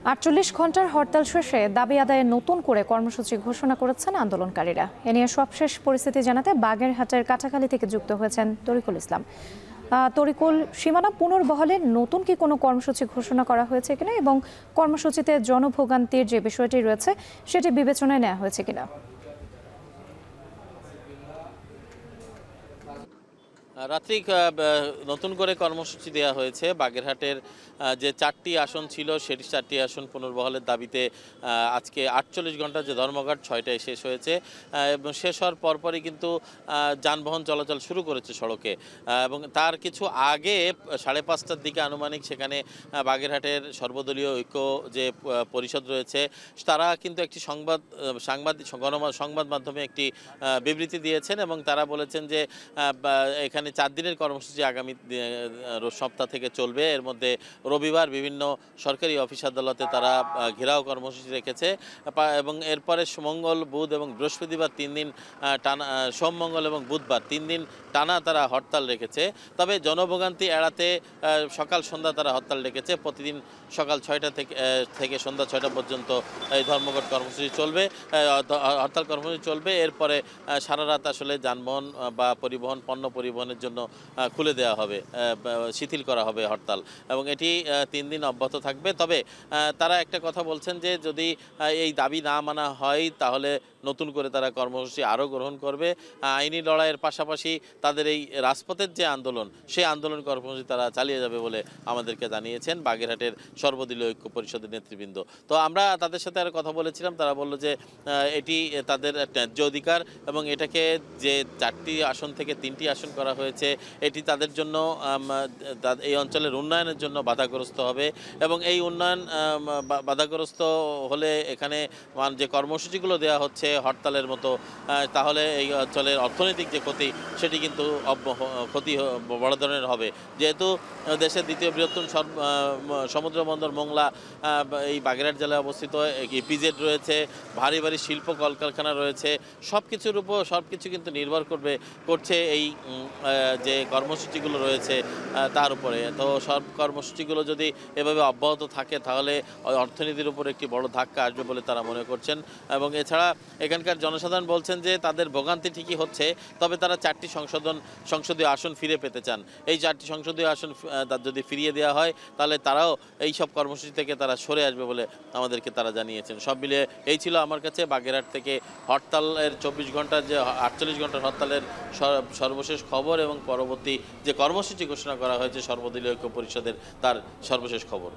৪৮ ঘন্টার হরতাল শেষে দাবি আদায়ে নতুন করে কর্মসূচি ঘোষণা করেছেন আন্দোলনকারীরা। এ নিয়ে সবশেষ পরিস্থিতি জানাতে বাগেরহাটের কাটাখালী থেকে যুক্ত হয়েছেন তরিকুল ইসলাম। তরিকুল, সীমানা পুনর্বহলে নতুন কি কোনো কর্মসূচি ঘোষণা করা হয়েছে কিনা এবং কর্মসূচিতে জনভোগান্তির যে বিষয়টি রয়েছে সেটি বিবেচনায় নেওয়া হয়েছে কিনা? রাত্রি নতুন করে কর্মসূচি দেওয়া হয়েছে। বাগেরহাটের যে 4টি আসন ছিল সেটি 4টি আসন পুনর্বহলের দাবিতে আজকে 48 ঘন্টা যে ধর্মঘট 6টায় শেষ হয়েছে এবং শেষ হওয়ার পরপরই কিন্তু যানবাহন চলাচল শুরু করেছে সড়কে এবং তার কিছু আগে 5:30টার দিকে আনুমানিক সেখানে বাগেরহাটের সর্বদলীয় ঐক্য যে পরিষদ রয়েছে তারা কিন্তু একটি সংবাদ মাধ্যমে একটি বিবৃতি দিয়েছেন এবং তারা বলেছেন যে এখানে 4 দিনের কর্মসূচি আগামী সপ্তাহ থেকে চলবে। এর মধ্যে রবিবার বিভিন্ন সরকারি অফিস আদালতে তারা ঘেরাও কর্মসূচি রেখেছে এবং এরপরে মঙ্গল, বুধ এবং বৃহস্পতিবার 3 দিন টানা, সোম, মঙ্গল এবং বুধবার 3 দিন টানা তারা হরতাল রেখেছে। তবে জনভোগান্তি এড়াতে সকাল সন্ধ্যা তারা হরতাল রেখেছে। প্রতিদিন সকাল 6টা থেকে সন্ধ্যা 6টা পর্যন্ত এই ধর্মঘট কর্মসূচি চলবে, হরতাল কর্মসূচি চলবে। এরপরে সারা রাত আসলে যানবাহন বা পণ্য পরিবহনের জন্য খুলে দেওয়া হবে, শিথিল করা হবে হরতাল এবং এটি 3 দিন অব্যাহত থাকবে। তবে তারা একটা কথা বলছেন যে যদি এই দাবি না মানা হয় তাহলে নতুন করে তারা কর্মসূচি আরও গ্রহণ করবে। আইনি লড়াইয়ের পাশাপাশি তাদের এই রাজপথের যে আন্দোলন সেই আন্দোলন কর্মসূচি তারা চালিয়ে যাবে বলে আমাদেরকে জানিয়েছেন বাগেরহাটের সর্বদলীয় ঐক্য পরিষদের নেতৃবৃন্দ। তো আমরা তাদের সাথে আর কথা বলেছিলাম, তারা বলল যে এটি তাদের ন্যায্য অধিকার এবং এটাকে যে 4টি আসন থেকে 3টি আসন করা হয়েছে এটি তাদের জন্য এই অঞ্চলের উন্নয়নের জন্য বাধাগ্রস্ত হবে এবং এই উন্নয়ন বাধাগ্রস্ত হলে এখানে যে কর্মসূচিগুলো দেওয়া হচ্ছে হরতালের মতো, তাহলে এই অঞ্চলের অর্থনৈতিক যে ক্ষতি সেটি কিন্তু ক্ষতি বড় ধরনের হবে। যেহেতু দেশের দ্বিতীয় বৃহত্তম সমুদ্র বন্দর মোংলা এই বাগেরহাট জেলায় অবস্থিত, ইপিজেড রয়েছে, ভারী ভারী শিল্প কলকারখানা রয়েছে, সব কিছু কিন্তু নির্ভর করছে এই যে কর্মসূচিগুলো রয়েছে তার উপরে। তো সব কর্মসূচিগুলো যদি এভাবে অব্যাহত থাকে তাহলে অর্থনীতির উপর একটি বড় ধাক্কা আসবে বলে তারা মনে করছেন এবং এছাড়া এখানকার জনসাধারণ বলছেন যে তাদের ভোগান্তি ঠিকই হচ্ছে, তবে তারা 4টি সংসদীয় আসন ফিরে পেতে চান। এই 4টি সংসদীয় আসন যদি ফিরিয়ে দেওয়া হয় তাহলে তারাও এই সব কর্মসূচি থেকে তারা সরে আসবে বলে আমাদেরকে তারা জানিয়েছেন। সব মিলিয়ে এই ছিল আমার কাছে বাগেরহাট থেকে হরতালের 24 ঘন্টার যে 48 ঘন্টার হরতালের সর্বশেষ খবর এবং পরবর্তী যে কর্মসূচি ঘোষণা করা হয়েছে সর্বদলীয় ঐক্য পরিষদের তার সর্বশেষ খবর।